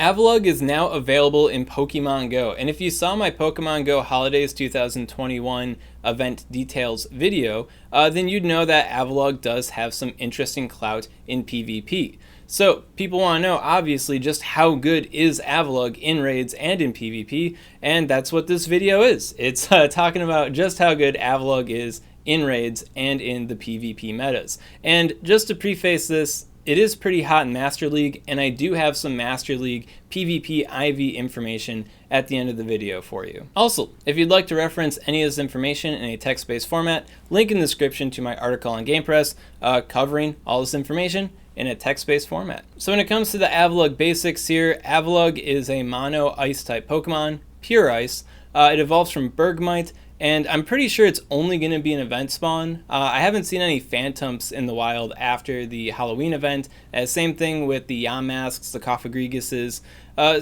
Avalugg is now available in Pokemon Go, and if you saw my Pokemon GO Holidays 2021 event details video, then you'd know that Avalugg does have some interesting clout in PvP. So people want to know, obviously, just how good is Avalugg in raids and in PvP, and that's what this video is. It's talking about just how good Avalugg is in raids and in the PvP metas. And just to preface this, it is pretty hot in Master League, and I do have some Master League PvP IV information at the end of the video for you. Also, if you'd like to reference any of this information in a text-based format, link in the description to my article on GamePress covering all this information in a text-based format. So when it comes to the Avalugg Basics here, Avalugg is a mono ice type Pokemon, pure ice. It evolves from Bergmite, and I'm pretty sure it's only going to be an event spawn. I haven't seen any Phantoms in the wild after the Halloween event. Same thing with the Yamask's, the Coffagreguses.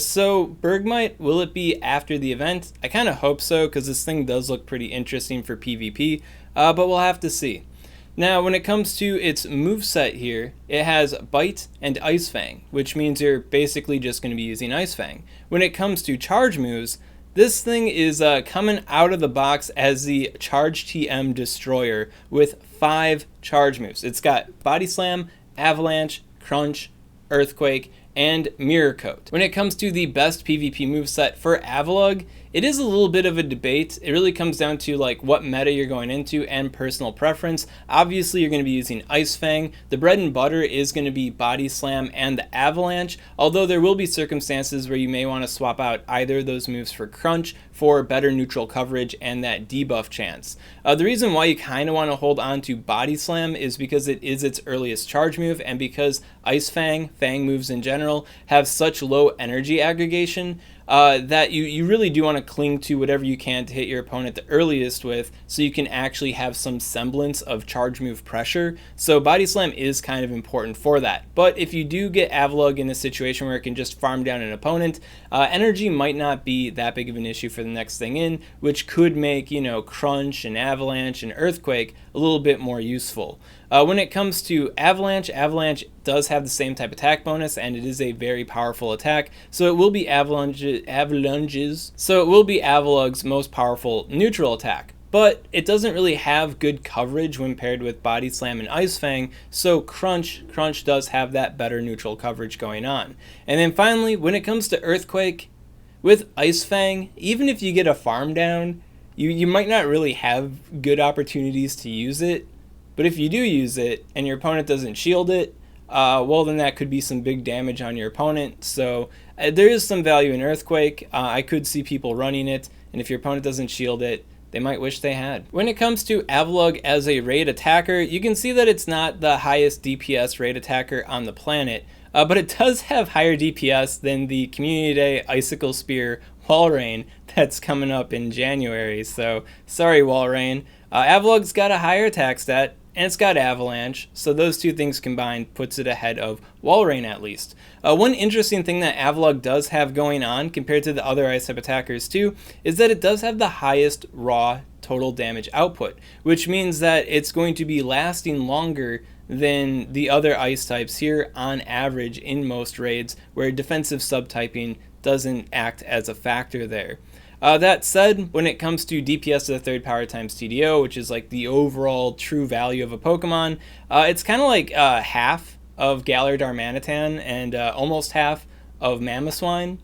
So Bergmite, will it be after the event? I kind of hope so, because this thing does look pretty interesting for PvP, but we'll have to see. Now, when it comes to its moveset here, it has Bite and Ice Fang, which means you're basically just going to be using Ice Fang. When it comes to charge moves, this thing is coming out of the box as the Charge TM Destroyer with 5 charge moves. It's got Body Slam, Avalanche, Crunch, Earthquake, and Mirror Coat. When it comes to the best PvP moveset for Avalugg, it is a little bit of a debate. It really comes down to like what meta you're going into and personal preference. Obviously, you're going to be using Ice Fang. The bread and butter is going to be Body Slam and the Avalanche, although there will be circumstances where you may want to swap out either of those moves for Crunch for better neutral coverage and that debuff chance. The reason why you kind of want to hold on to Body Slam is because it is its earliest charge move, and because Ice Fang, Fang moves in general, have such low energy aggregation that you really do want to cling to whatever you can to hit your opponent the earliest with, so you can actually have some semblance of charge move pressure. So Body Slam is kind of important for that. But if you do get Avalugg in a situation where it can just farm down an opponent, energy might not be that big of an issue for the next thing in, which could make, you know, Crunch and Avalanche and Earthquake a little bit more useful. When it comes to Avalanche, Avalanche does have the same type attack bonus, and it is a very powerful attack, so it will be Avalanche's. So it will be Avalugg's most powerful neutral attack. But it doesn't really have good coverage when paired with Body Slam and Ice Fang, so Crunch does have that better neutral coverage going on. And then finally, when it comes to Earthquake, with Ice Fang, even if you get a farm down, you might not really have good opportunities to use it. But if you do use it and your opponent doesn't shield it, well, then that could be some big damage on your opponent. So there is some value in Earthquake. I could see people running it, and if your opponent doesn't shield it, they might wish they had. When it comes to Avalugg as a raid attacker, you can see that it's not the highest DPS raid attacker on the planet, but it does have higher DPS than the Community Day Icicle Spear Walrein that's coming up in January. So sorry, Walrein. Avalugg's got a higher attack stat, and it's got Avalanche, so those two things combined puts it ahead of Walrein at least. One interesting thing that Avalugg does have going on compared to the other ice type attackers too is that it does have the highest raw total damage output, which means that it's going to be lasting longer than the other ice types here on average in most raids, where defensive subtyping doesn't act as a factor there. That said, when it comes to DPS to the third power times TDO, which is like the overall true value of a Pokemon, it's kind of like half of Galar Darmanitan and almost half of Mamoswine.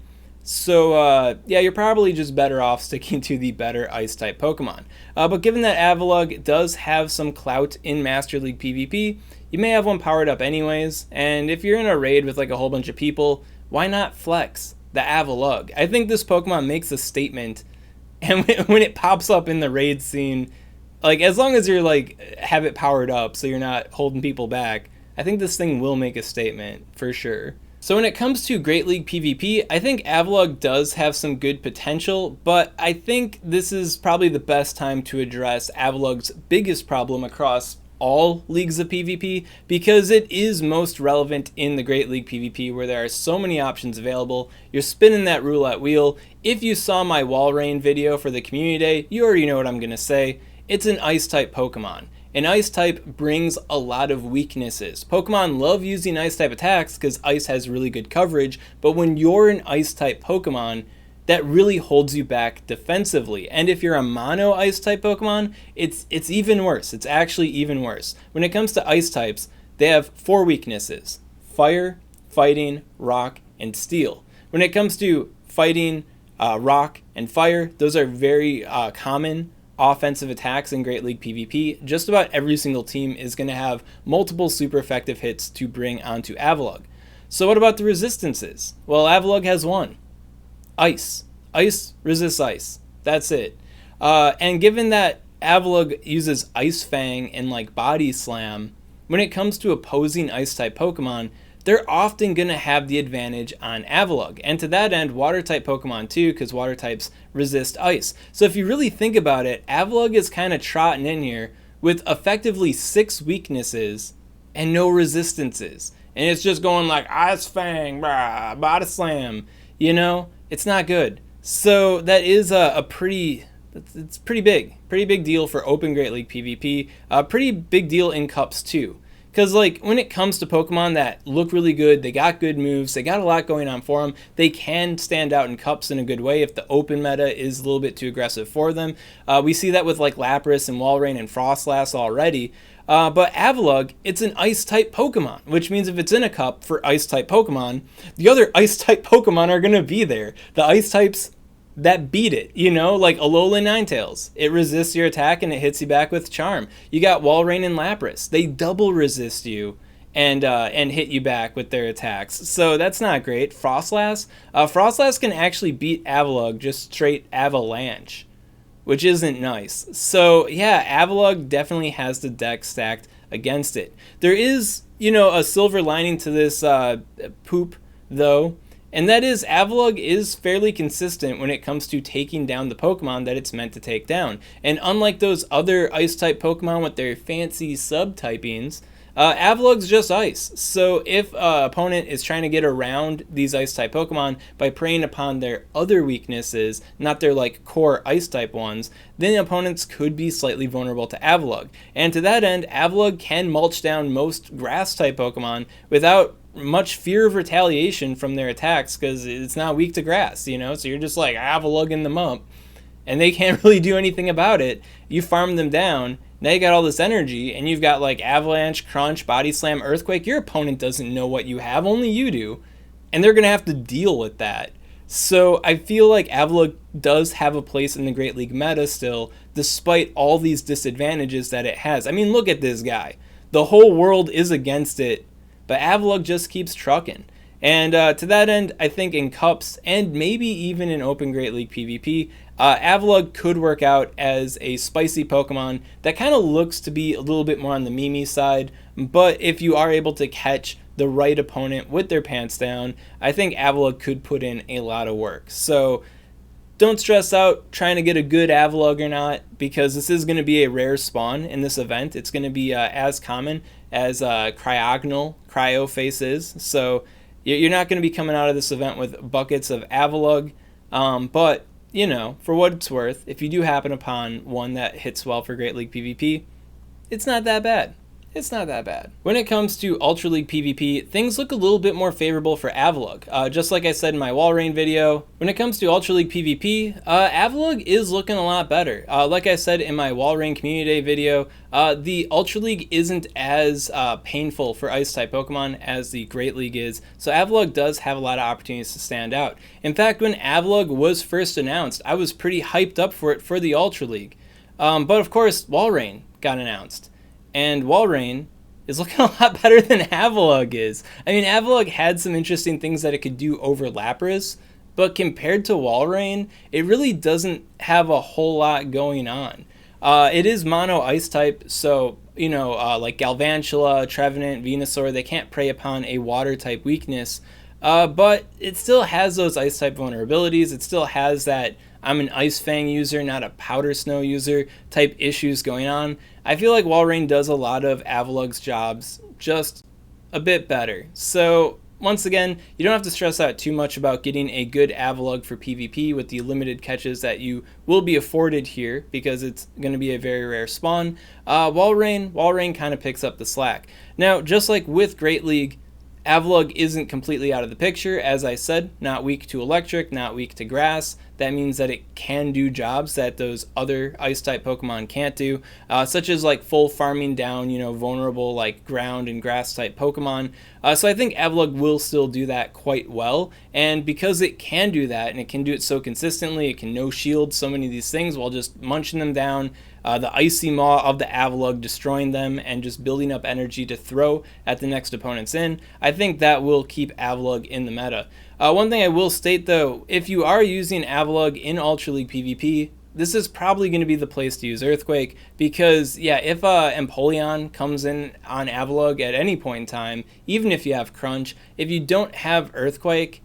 So yeah, you're probably just better off sticking to the better ice type Pokemon. But given that Avalugg does have some clout in Master League PvP, you may have one powered up anyways, and if you're in a raid with like a whole bunch of people, why not flex the Avalugg? I think this Pokemon makes a statement, and when it pops up in the raid scene, like as long as you're like have it powered up so you're not holding people back, I think this thing will make a statement for sure. So when it comes to Great League PvP, I think Avalugg does have some good potential, but I think this is probably the best time to address Avalugg's biggest problem across all leagues of PvP, because it is most relevant in the Great League PvP, where there are so many options available. You're spinning that roulette wheel. If you saw my Walrein video for the Community Day, you already know what I'm going to say. It's an ice type Pokemon. and Ice type brings a lot of weaknesses. Pokemon love using Ice type attacks because Ice has really good coverage, but when you're an Ice type Pokemon, that really holds you back defensively. And if you're a mono Ice type Pokemon, it's even worse. It's actually even worse. When it comes to Ice types, they have 4 weaknesses: Fire, Fighting, Rock, and Steel. When it comes to Fighting, Rock, and Fire, those are very common offensive attacks in Great League PvP. Just about every single team is going to have multiple super effective hits to bring onto Avalugg. So what about the resistances? Well, Avalugg has one: Ice. Ice resists Ice. That's it. And given that Avalugg uses Ice Fang and like Body Slam, when it comes to opposing Ice type Pokemon, they're often going to have the advantage on Avalugg. And to that end, Water type Pokemon too, because Water types resist Ice. So if you really think about it, Avalugg is kind of trotting in here with effectively 6 weaknesses and no resistances. And it's just going like Ice Fang, brah, Body Slam, you know? It's not good. So that is a pretty big deal for Open Great League PvP. A pretty big deal in Cups too. Because like when it comes to Pokemon that look really good, they got good moves, they got a lot going on for them, they can stand out in Cups in a good way if the open meta is a little bit too aggressive for them. We see that with like Lapras and Walrein and Frostlass already. But Avalugg, it's an Ice-type Pokemon, which means if it's in a cup for Ice-type Pokemon, the other Ice-type Pokemon are going to be there. The Ice types that beat it, you know, like Alolan Ninetales. It resists your attack and it hits you back with Charm. You got Walrein and Lapras. They double resist you and hit you back with their attacks. So that's not great. Frostlass? Frostlass can actually beat Avalugg just straight Avalanche, which isn't nice. So yeah, Avalugg definitely has the deck stacked against it. There is, you know, a silver lining to this poop though, and that is Avalugg is fairly consistent when it comes to taking down the Pokemon that it's meant to take down. And unlike those other Ice-type Pokemon with their fancy sub-typings, Avalugg's just Ice. So if an opponent is trying to get around these Ice-type Pokemon by preying upon their other weaknesses, not their like core Ice-type ones, then opponents could be slightly vulnerable to Avalugg. And to that end, Avalugg can mulch down most Grass-type Pokemon without much fear of retaliation from their attacks because it's not weak to Grass, you know? So you're just like Avalugg in the mump, and they can't really do anything about it. You farm them down. Now you got all this energy, and you've got like Avalanche, Crunch, Body Slam, Earthquake. Your opponent doesn't know what you have, only you do, and they're going to have to deal with that. So I feel like Avalugg does have a place in the Great League meta still, despite all these disadvantages that it has. I mean, look at this guy. The whole world is against it, but Avalugg just keeps trucking. And to that end, I think in Cups, and maybe even in Open Great League PvP, Avalugg could work out as a spicy Pokemon that kind of looks to be a little bit more on the Mimi side, but if you are able to catch the right opponent with their pants down, I think Avalugg could put in a lot of work. So don't stress out trying to get a good Avalugg or not, because this is going to be a rare spawn in this event. It's going to be as common as Cryo Face is, so you're not going to be coming out of this event with buckets of Avalugg, but you know, for what it's worth, if you do happen upon one that hits well for Great League PvP, it's not that bad. It's not that bad. When it comes to Ultra League PvP, things look a little bit more favorable for Avalugg. Just like I said in my Walrein video, when it comes to Ultra League PvP, Avalugg is looking a lot better. Like I said in my Walrein Community Day video, the Ultra League isn't as painful for Ice-type Pokemon as the Great League is, so Avalugg does have a lot of opportunities to stand out. In fact, when Avalugg was first announced, I was pretty hyped up for it for the Ultra League. But of course, Walrein got announced. And Walrein is looking a lot better than Avalugg is. I mean, Avalugg had some interesting things that it could do over Lapras, but compared to Walrein, it really doesn't have a whole lot going on. It is mono Ice type, so, you know, like Galvantula, Trevenant, Venusaur, they can't prey upon a Water type weakness, but it still has those Ice type vulnerabilities. It still has that I'm an Ice Fang user, not a Powder Snow user type issues going on. I feel like Walrein does a lot of Avalugg's jobs just a bit better. So once again, you don't have to stress out too much about getting a good Avalugg for PvP with the limited catches that you will be afforded here, because it's going to be a very rare spawn. Walrein kind of picks up the slack. Now, just like with Great League, Avalugg isn't completely out of the picture. As I said, not weak to electric, not weak to grass. That means that it can do jobs that those other ice-type Pokemon can't do, such as like full farming down, vulnerable like ground and grass-type Pokemon. So I think Avalugg will still do that quite well, and because it can do that, and it can do it so consistently, it can no-shield so many of these things while just munching them down, the Icy Maw of the Avalugg destroying them and just building up energy to throw at the next opponents in, I think that will keep Avalugg in the meta. One thing I will state though, if you are using Avalugg in Ultra League PvP, this is probably going to be the place to use Earthquake, because yeah, if Empoleon comes in on Avalugg at any point in time, even if you have Crunch, if you don't have Earthquake,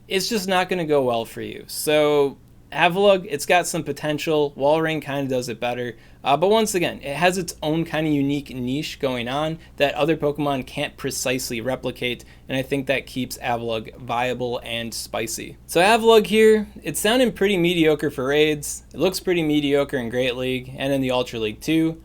it's just not going to go well for you. So Avalugg, it's got some potential. Walrein kind of does it better. But once again, it has its own kind of unique niche going on that other Pokemon can't precisely replicate, and I think that keeps Avalugg viable and spicy. So Avalugg here, it's sounding pretty mediocre for Raids. It looks pretty mediocre in Great League and in the Ultra League too.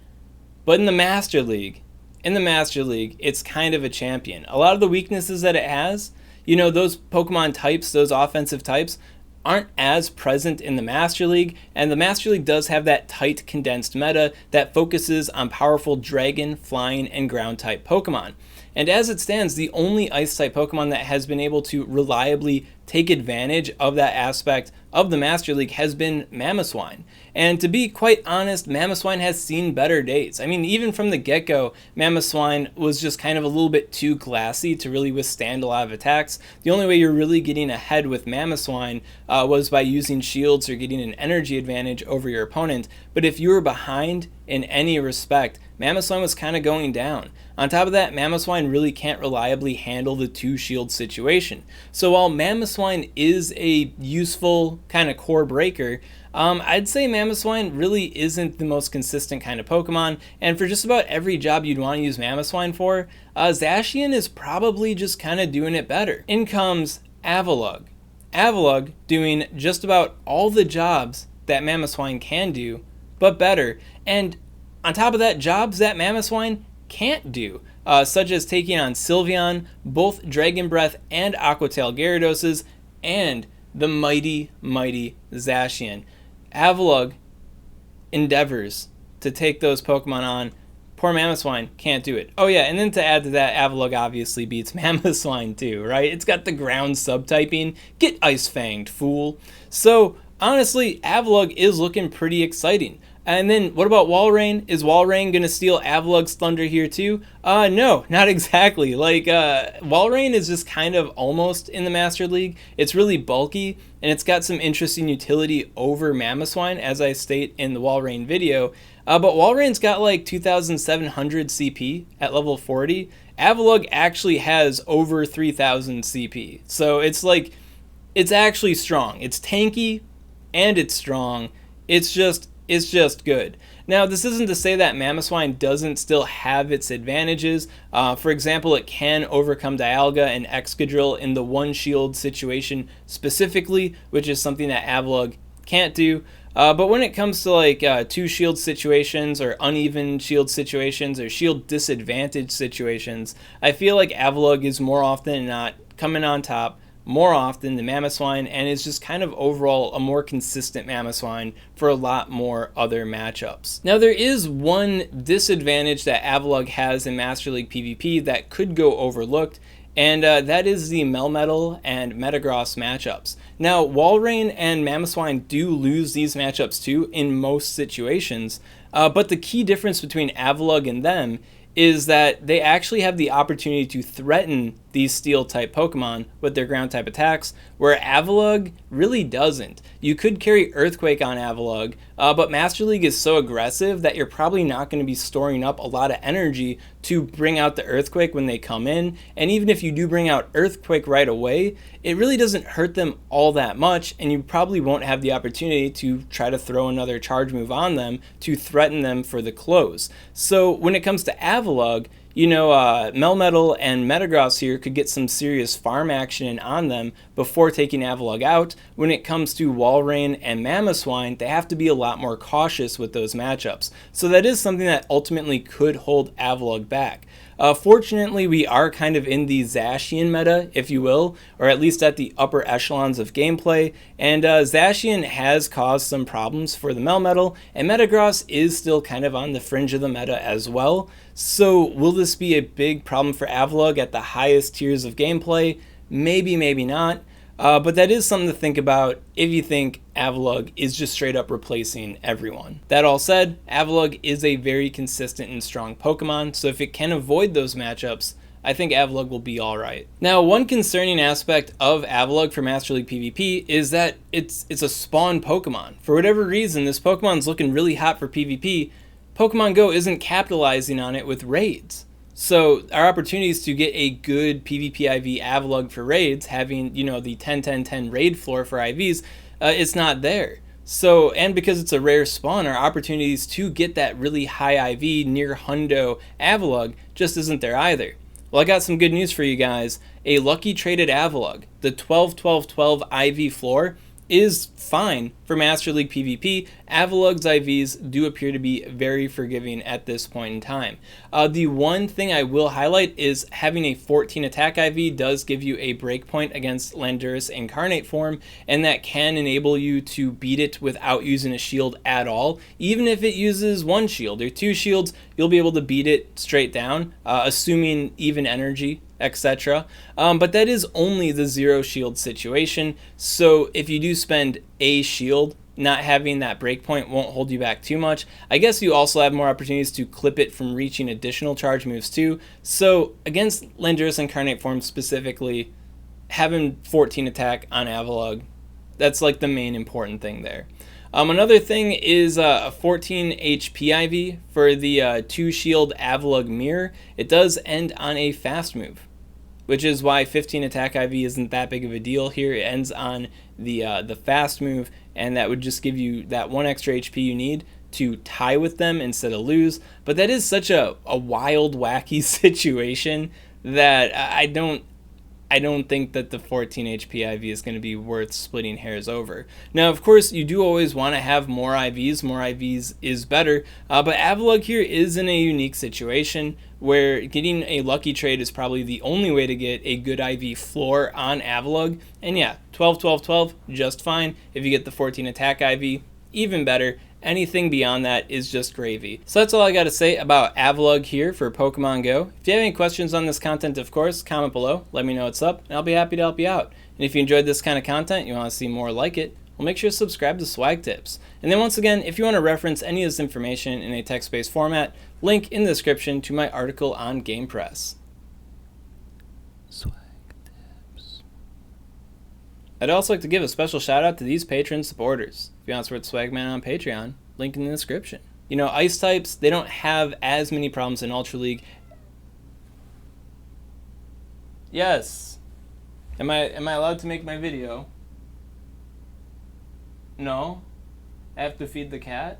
But in the Master League, it's kind of a champion. A lot of the weaknesses that it has, those Pokemon types, those offensive types, aren't as present in the Master League, and the Master League does have that tight condensed meta that focuses on powerful dragon, flying, and ground type Pokemon. And as it stands, the only ice type Pokemon that has been able to reliably take advantage of that aspect of the Master League has been Mamoswine. And to be quite honest, Mamoswine has seen better days. I mean, even from the get-go, Mamoswine was just kind of a little bit too glassy to really withstand a lot of attacks. The only way you're really getting ahead with Mamoswine was by using shields or getting an energy advantage over your opponent. But if you were behind in any respect, Mamoswine was kind of going down. On top of that, Mamoswine really can't reliably handle the two-shield situation. So while Mamoswine is a useful kind of core breaker, I'd say Mamoswine really isn't the most consistent kind of Pokemon, and for just about every job you'd want to use Mamoswine for, Zacian is probably just kind of doing it better. In comes Avalugg. Avalugg doing just about all the jobs that Mamoswine can do, but better, and on top of that, jobs that Mamoswine can't do, such as taking on Sylveon, both Dragon Breath and Aqua Tail Gyarados, and the mighty Zacian. Avalugg endeavors to take those Pokemon on. Poor Mamoswine can't do it. Oh yeah, and then to add to that, Avalugg obviously beats Mamoswine too, right? It's got the ground subtyping. Get Ice Fanged, fool. So honestly, Avalugg is looking pretty exciting. And then what about Walrein? Is Walrein going to steal Avalugg's thunder here too? No, not exactly. Like, Walrein is just kind of almost in the Master League. It's really bulky, and it's got some interesting utility over Mamoswine, as I state in the Walrein video. But Walrein's got like 2,700 CP at level 40. Avalugg actually has over 3,000 CP. So it's like, it's actually strong. It's tanky, and it's strong. It's just good. Now, this isn't to say that Mamoswine doesn't still have its advantages. For example, it can overcome Dialga and Excadrill in the one shield situation specifically, which is something that Avalugg can't do. But when it comes to like two shield situations or uneven shield situations or shield disadvantage situations, I feel like Avalugg is more often than not coming on top more often than Mamoswine, and is just kind of overall a more consistent Mamoswine for a lot more other matchups. Now, there is one disadvantage that Avalugg has in Master League PvP that could go overlooked, and that is the Melmetal and Metagross matchups. Now, Walrein and Mamoswine do lose these matchups too in most situations, but the key difference between Avalugg and them is that they actually have the opportunity to threaten these steel-type Pokemon with their ground-type attacks, where Avalugg really doesn't. You could carry Earthquake on Avalugg, but Master League is so aggressive that you're probably not going to be storing up a lot of energy to bring out the Earthquake when they come in, and even if you do bring out Earthquake right away, it really doesn't hurt them all that much, and you probably won't have the opportunity to try to throw another charge move on them to threaten them for the close. So when it comes to Avalugg, Melmetal and Metagross here could get some serious farm action on them before taking Avalugg out. When it comes to Walrein and Mamoswine, they have to be a lot more cautious with those matchups. So that is something that ultimately could hold Avalugg back. Fortunately, we are kind of in the Zacian meta, if you will, or at least at the upper echelons of gameplay, and Zacian has caused some problems for the Melmetal, and Metagross is still kind of on the fringe of the meta as well. So will this be a big problem for Avalugg at the highest tiers of gameplay? Maybe, maybe not. But that is something to think about if you think Avalugg is just straight up replacing everyone. That all said, Avalugg is a very consistent and strong Pokemon, so if it can avoid those matchups, I think Avalugg will be alright. Now, one concerning aspect of Avalugg for Master League PvP is that it's a spawn Pokemon. For whatever reason, this Pokemon's looking really hot for PvP. Pokemon Go isn't capitalizing on it with raids. So our opportunities to get a good PvP IV Avalugg for raids, having, the 10-10-10 raid floor for IVs, it's not there. So, and because it's a rare spawn, our opportunities to get that really high IV near Hundo Avalugg just isn't there either. Well, I got some good news for you guys. A lucky traded Avalugg, the 12-12-12 IV floor, is fine for Master League PvP. Avalugg's IVs do appear to be very forgiving at this point in time. The one thing I will highlight is having a 14 attack IV does give you a breakpoint against Landorus Incarnate form, and that can enable you to beat it without using a shield at all. Even if it uses one shield or two shields, you'll be able to beat it straight down, assuming even energy, etc. But that is only the zero shield situation, so if you do spend a shield, not having that breakpoint won't hold you back too much. I guess you also have more opportunities to clip it from reaching additional charge moves too, so against Landorus Incarnate form specifically, having 14 attack on Avalugg, that's like the main important thing there. Another thing is a 14 HP IV for the 2 shield Avalugg Mirror. It does end on a fast move, which is why 15 attack IV isn't that big of a deal here. It ends on the fast move, and that would just give you that 1 extra HP you need to tie with them instead of lose. But that is such a wild, wacky situation that I don't think that the 14 HP IV is going to be worth splitting hairs over. Now, of course, you do always want to have more IVs. More IVs is better, but Avalugg here is in a unique situation where getting a lucky trade is probably the only way to get a good IV floor on Avalugg. And yeah, 12-12-12, just fine. If you get the 14 attack IV, even better. Anything beyond that is just gravy. So that's all I got to say about Avalugg here for Pokemon Go. If you have any questions on this content, of course, comment below. Let me know what's up, and I'll be happy to help you out. And if you enjoyed this kind of content, you want to see more like it, well, make sure to subscribe to Swagtips. And then once again, if you want to reference any of this information in a text-based format, link in the description to my article on Game Press. Swagtips. I'd also like to give a special shout out to these Patreon supporters. If you want to support Swagman on Patreon, link in the description. Ice types, they don't have as many problems in Ultra League. Yes. Am I allowed to make my video? No? I have to feed the cat?